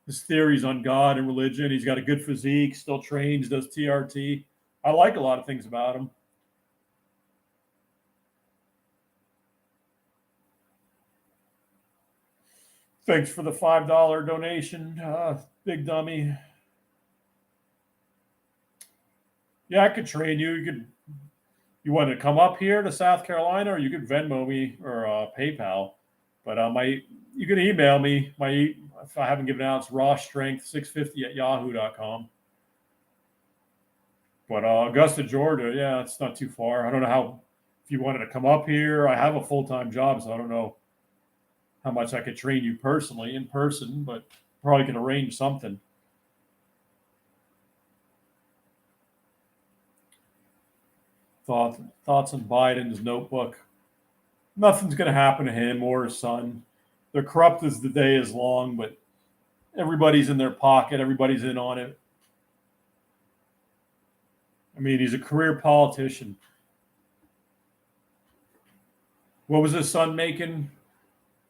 His theories on God and religion. He's got a good physique, still trains, does TRT. I like a lot of things about him. Thanks for the $5 donation, Big Dummy. Yeah, I could train you. You want to come up here to South Carolina, or you could Venmo me or PayPal. But you can email me. If I haven't given out, it's rawstrength650 at yahoo.com. But Augusta, Georgia, yeah, it's not too far. I don't know how if you wanted to come up here. I have a full time job, so I don't know how much I could train you personally in person, but probably can arrange something. Thoughts on Biden's notebook. Nothing's going to happen to him or his son. They're corrupt as the day is long, but everybody's in their pocket. Everybody's in on it. I mean, he's a career politician. What was his son making?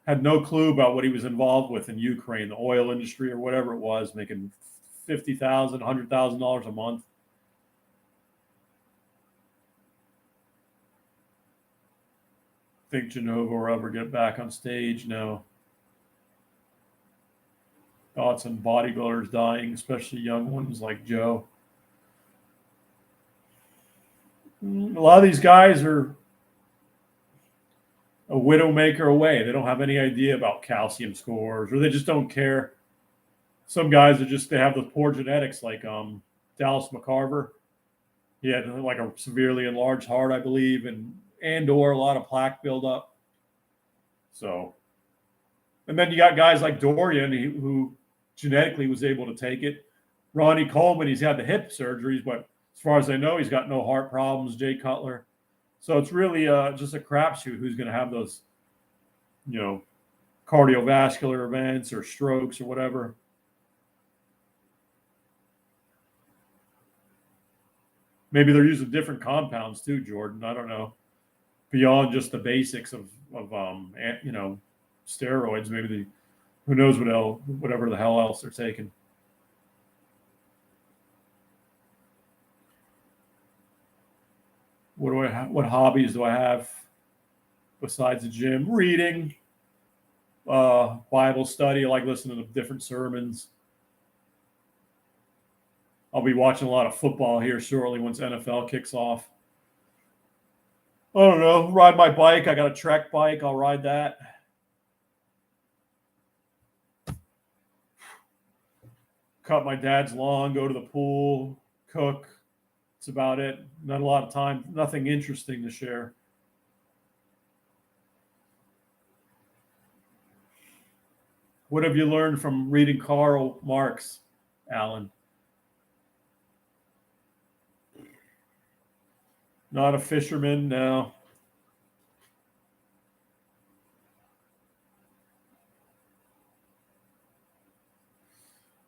Had no clue about what he was involved with in Ukraine, the oil industry or whatever it was, making $50,000, $100,000 a month. Think Genova will ever get back on stage? No. Thoughts on bodybuilders dying, especially young ones like Joe. A lot of these guys are a widowmaker away. They don't have any idea about calcium scores, or they just don't care. Some guys are just they have the poor genetics, like Dallas McCarver. He had like a severely enlarged heart, I believe, and or a lot of plaque buildup. So, and then you got guys like Dorian who genetically was able to take it. Ronnie Coleman, he's had the hip surgeries, but as far as I know, he's got no heart problems. Jay Cutler. So it's really just a crapshoot who's going to have those, cardiovascular events or strokes or whatever. Maybe they're using different compounds too, Jordan. I don't know. Beyond just the basics of steroids. Maybe who knows whatever the hell else they're taking. What hobbies do I have besides the gym? Reading, Bible study. I like listening to different sermons. I'll be watching a lot of football here shortly once NFL kicks off. I don't know. Ride my bike. I got a Trek bike. I'll ride that. Cut my dad's lawn, go to the pool, cook. That's about it. Not a lot of time. Nothing interesting to share. What have you learned from reading Karl Marx, Alan? Not a fisherman, no.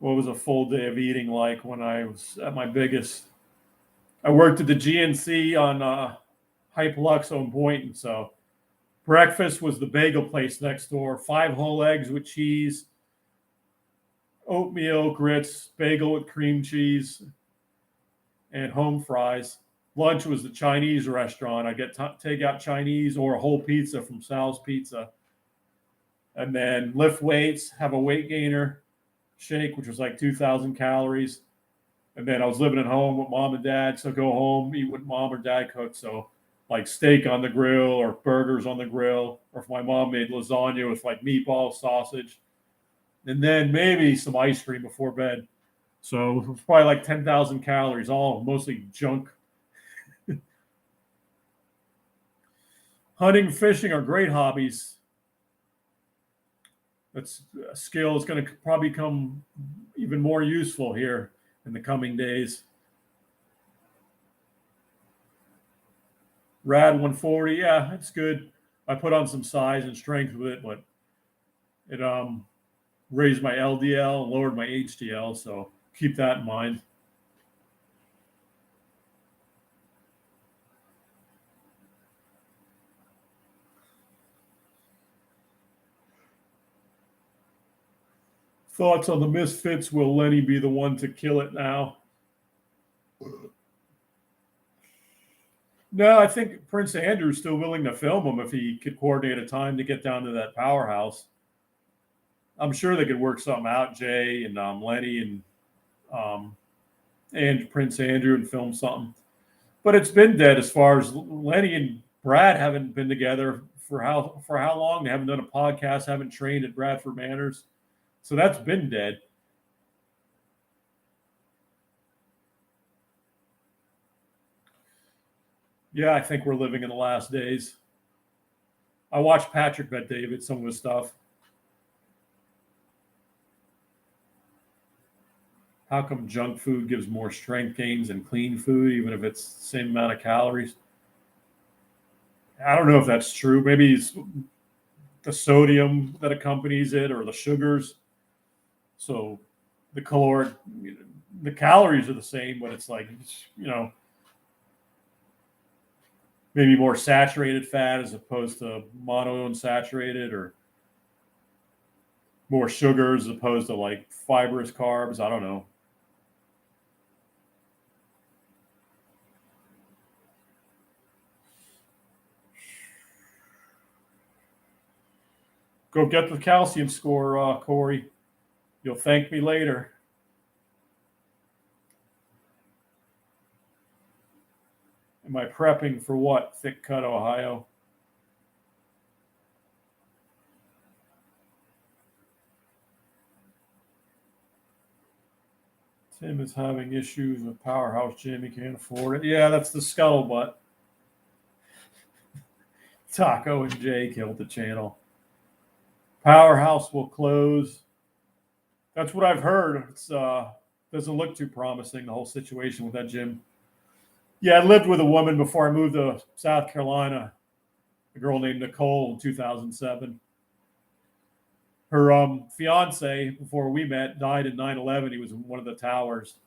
What was a full day of eating like when I was at my biggest? I worked at the GNC on Hypelux on Boynton, so breakfast was the bagel place next door. 5 whole eggs with cheese, oatmeal, grits, bagel with cream cheese, and home fries. Lunch was the Chinese restaurant. I get take out Chinese or a whole pizza from Sal's Pizza, and then lift weights, have a weight gainer shake, which was like 2,000 calories. And then I was living at home with mom and dad, so go home, eat what mom or dad cooked. So like steak on the grill or burgers on the grill, or if my mom made lasagna with like meatball, sausage, and then maybe some ice cream before bed. So it was probably like 10,000 calories, all mostly junk. Hunting, fishing are great hobbies. That's a skill is going to probably become even more useful here in the coming days. Rad 140, yeah, it's good. I put on some size and strength with it, but it raised my LDL and lowered my HDL, so keep that in mind. Thoughts on the Misfits? Will Lenny be the one to kill it now? No, I think Prince Andrew's still willing to film him if he could coordinate a time to get down to that powerhouse. I'm sure they could work something out, Jay and Lenny um, and Prince Andrew, and film something. But it's been dead as far as Lenny and Brad haven't been together for how long? They haven't done a podcast, haven't trained at Bradford Manors. So that's been dead. Yeah, I think we're living in the last days. I watched Patrick Bet David, some of his stuff. How come junk food gives more strength gains than clean food, even if it's the same amount of calories? I don't know if that's true. Maybe it's the sodium that accompanies it or the sugars. So the caloric, the calories are the same, but it's like, maybe more saturated fat as opposed to monounsaturated, or more sugars as opposed to like fibrous carbs. I don't know. Go get the calcium score, Corey. You'll thank me later. Am I prepping for what? Thick cut, Ohio. Tim is having issues with Powerhouse Gym. He can't afford it. Yeah, that's the scuttlebutt. Taco and Jay killed the channel. Powerhouse will close. That's what I've heard. It's doesn't look too promising, the whole situation with that gym. Yeah, I lived with a woman before I moved to South Carolina, a girl named Nicole in 2007. Her fiance, before we met, died in 9/11. He was in one of the towers.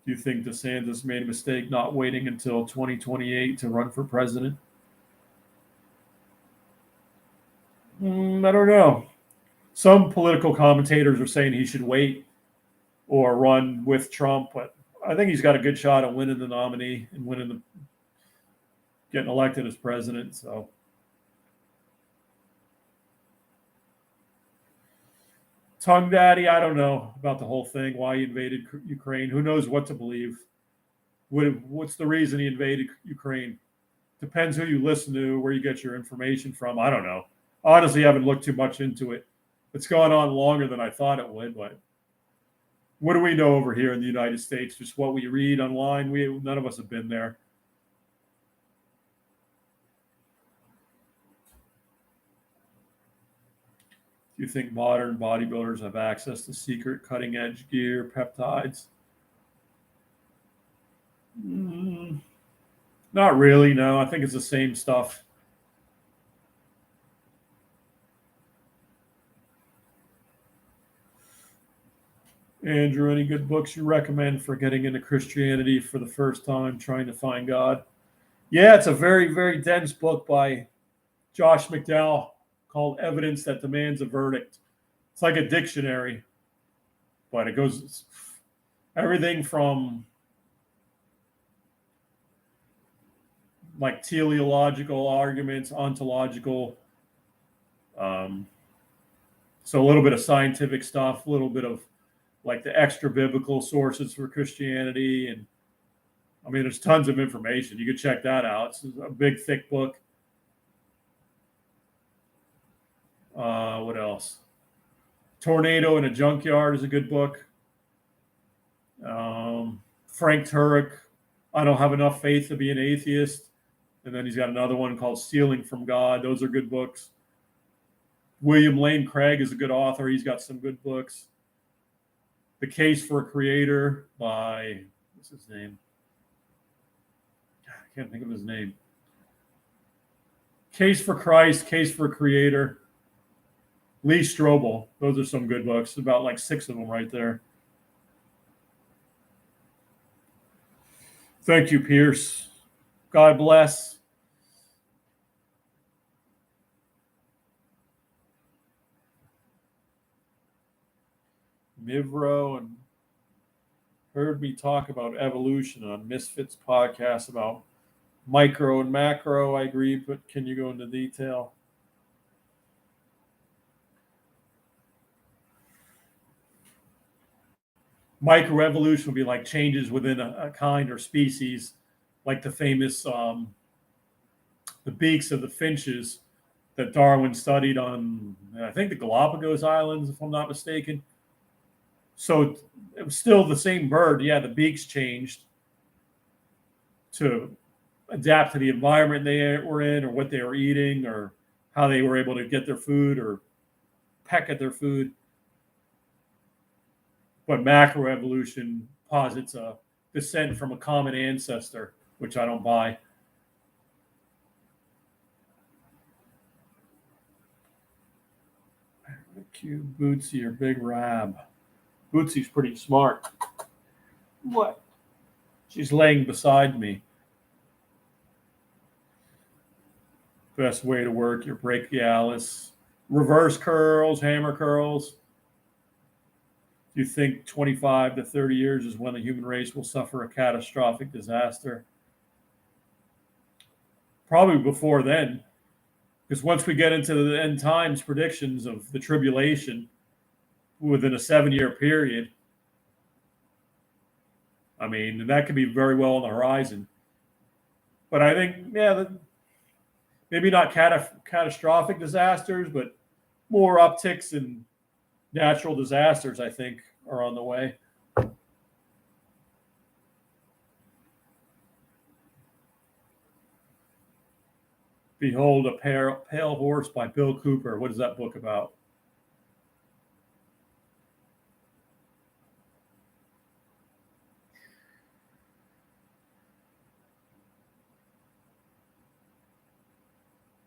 Do you think DeSantis made a mistake not waiting until 2028 to run for president? I don't know. Some political commentators are saying he should wait or run with Trump, but I think he's got a good shot at winning the nominee and getting elected as president. So, Tongue Daddy, I don't know about the whole thing. Why he invaded Ukraine? Who knows what to believe? What's the reason he invaded Ukraine? Depends who you listen to, where you get your information from. I don't know. Honestly, I haven't looked too much into it. It's gone on longer than I thought it would, but what do we know over here in the United States? Just what we read online. None of us have been there. Do you think modern bodybuilders have access to secret cutting edge gear, peptides? Not really, no. I think it's the same stuff. Andrew, any good books you recommend for getting into Christianity for the first time, trying to find God? Yeah, it's a very, very dense book by Josh McDowell called Evidence That Demands a Verdict. It's like a dictionary, but it goes everything from like teleological arguments, ontological, so a little bit of scientific stuff, a little bit of like the extra biblical sources for Christianity. And I mean, there's tons of information. You can check that out. It's a big, thick book. What else? Tornado in a Junkyard is a good book. Frank Turek, I Don't Have Enough Faith to Be an Atheist. And then he's got another one called Stealing from God. Those are good books. William Lane Craig is a good author. He's got some good books. The Case for a Creator by, what's his name? I can't think of his name. Case for Christ, Case for a Creator. Lee Strobel. Those are some good books. About like 6 of them right there. Thank you, Pierce. God bless. Mivro and heard me talk about evolution on Misfits podcast about micro and macro. I agree, but can you go into detail? Microevolution would be like changes within a kind or species, like the famous the beaks of the finches that Darwin studied on, I think, the Galapagos Islands, if I'm not mistaken. So it was still the same bird. Yeah, the beaks changed to adapt to the environment they were in, or what they were eating, or how they were able to get their food or peck at their food. But macroevolution posits a descent from a common ancestor, which I don't buy. Cute Bootsy or Big Rab. Bootsy's pretty smart. What? She's laying beside me. Best way to work your brachialis. Reverse curls, hammer curls. Do you think 25 to 30 years is when the human race will suffer a catastrophic disaster? Probably before then, because once we get into the end times predictions of the tribulation within a 7-year period, I mean, that could be very well on the horizon. But I think, yeah, maybe not catastrophic disasters, but more upticks in natural disasters, I think, are on the way. Behold a Pale Horse by Bill Cooper. What is that book about?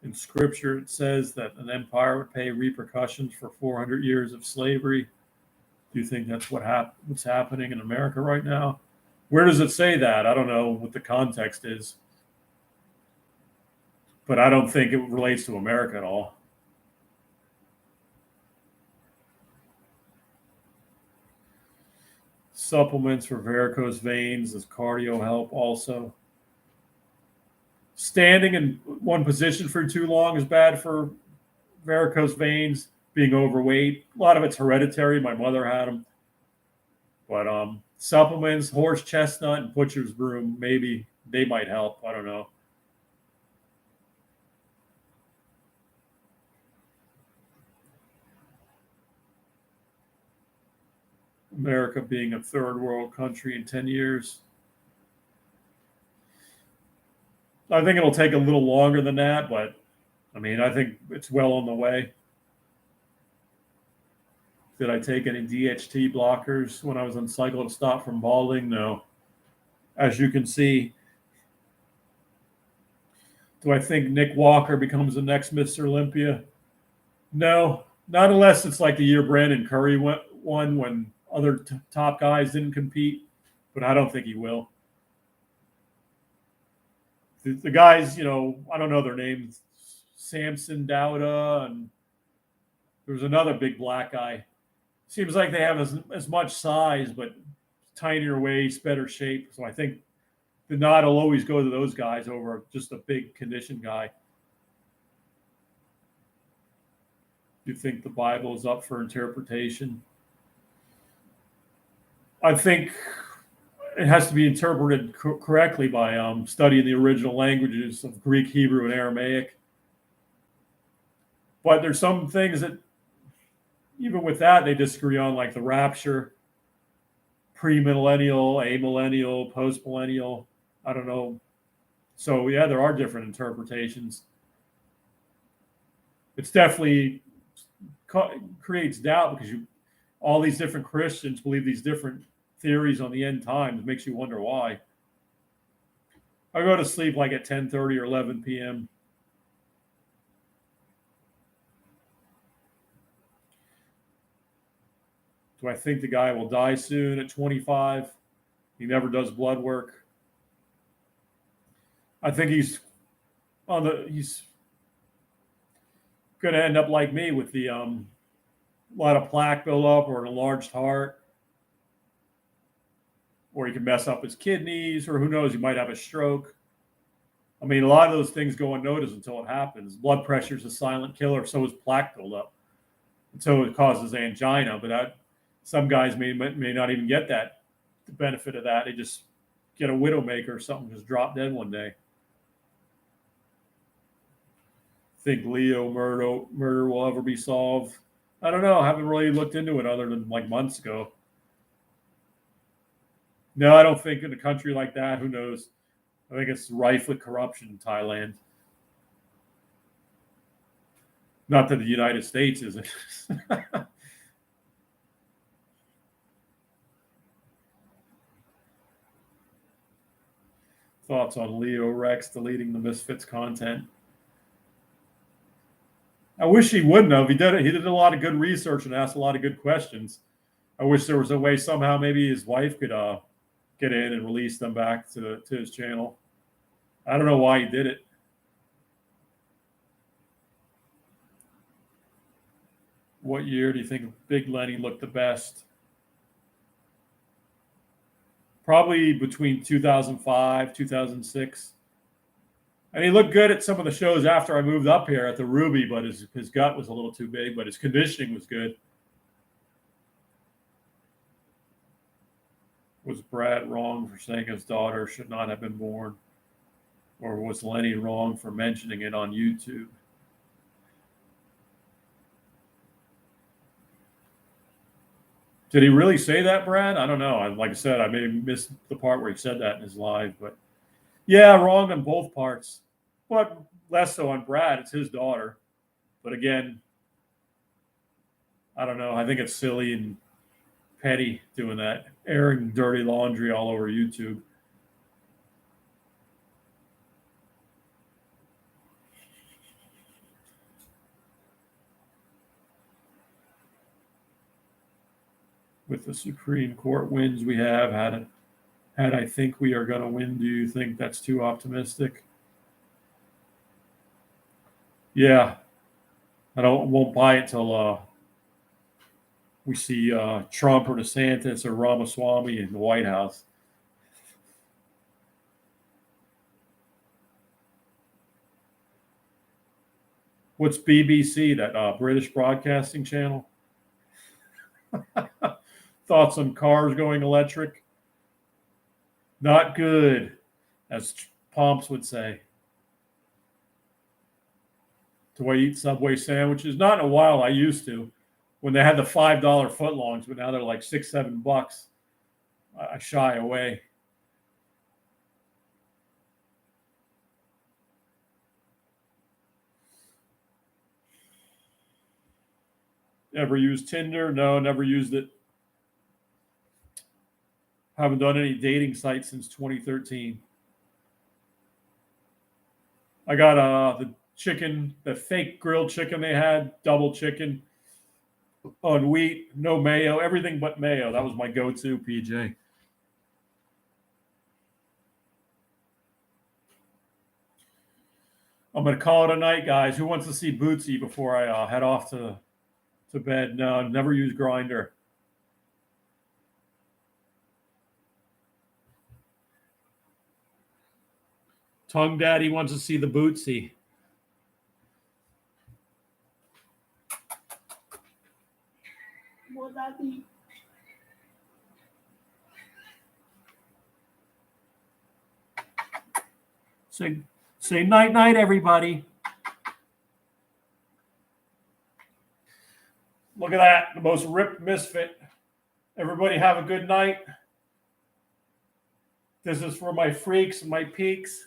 In scripture, it says that an empire would pay repercussions for 400 years of slavery. Do you think that's what's happening in America right now? Where does it say that? I don't know what the context is, but I don't think it relates to America at all. Supplements for varicose veins as cardio help also. Standing in one position for too long is bad for varicose veins. Being overweight, a lot of it's hereditary. My mother had them, but supplements, horse chestnut, and butcher's broom, maybe they might help. I don't know. America being a third world country in 10 years. I think it'll take a little longer than that, but I mean, I think it's well on the way. Did I take any DHT blockers when I was on cycle to stop from balding? No. As you can see, do I think Nick Walker becomes the next Mr. Olympia? No, not unless it's like the year Brandon Curry won when other top guys didn't compete, but I don't think he will. The guys, I don't know their names. Samson Dowda, and there's another big black guy. Seems like they have as much size, but tinier waist, better shape. So I think the nod will always go to those guys over just a big conditioned guy. Do you think the Bible is up for interpretation? I think it has to be interpreted correctly by studying the original languages of Greek, Hebrew, and Aramaic. But there's some things that, even with that, they disagree on, like the rapture, premillennial, amillennial, postmillennial. I don't know. So yeah, there are different interpretations. It's definitely creates doubt because all these different Christians believe these different theories on the end times. It makes you wonder why. I go to sleep like at 10:30 or 11 p.m. Do I think the guy will die soon at 25? He never does blood work. I think he's going to end up like me with the lot of plaque buildup or an enlarged heart, or he can mess up his kidneys, or who knows, he might have a stroke. I mean, a lot of those things go unnoticed until it happens. Blood pressure is a silent killer, so is plaque buildup, until it causes angina. But that some guys may not even get that the benefit of that. They just get a widowmaker or something, just drop dead one day. Think Leo murder will ever be solved? I don't know. I haven't really looked into it other than like months ago. No, I don't think in a country like that. Who knows? I think it's rife with corruption in Thailand. Not that the United States isn't. Thoughts on Leo Rex deleting the Misfits content? I wish he wouldn't have. He did a lot of good research and asked a lot of good questions. I wish there was a way somehow maybe his wife could get in and release them back to his channel. I don't know why he did it. What year do you think Big Lenny looked the best? Probably between 2005, 2006. And he looked good at some of the shows after I moved up here at the Ruby, but his gut was a little too big, but his conditioning was good. Was Brad wrong for saying his daughter should not have been born? Or was Lenny wrong for mentioning it on YouTube? Did he really say that, Brad? I don't know. Like I said, I may have missed the part where he said that in his live, but yeah, wrong on both parts, but less so on Brad. It's his daughter. But again, I don't know. I think it's silly and petty doing that, airing dirty laundry all over YouTube. With the Supreme Court wins we have had I think we are going to win, do you think that's too optimistic? Yeah, won't buy it till we see Trump or DeSantis or Ramaswamy in the White House. What's BBC, that British broadcasting channel? Thoughts on cars going electric? Not good, as Pomps would say. Do I eat Subway sandwiches? Not in a while. I used to, when they had the $5 footlongs, but now they're like $6, $7. I shy away. Ever used Tinder? No, never used it. Haven't done any dating sites since 2013. I got the chicken, the fake grilled chicken they had, double chicken on wheat, no mayo, everything but mayo. That was my go-to, PJ. I'm going to call it a night, guys. Who wants to see Bootsy before I head off to bed? No, never use Grinder. Tongue Daddy wants to see the Bootsy. Will that be? Say night night, everybody. Look at that, the most ripped misfit. Everybody have a good night. This is for my freaks and my peaks.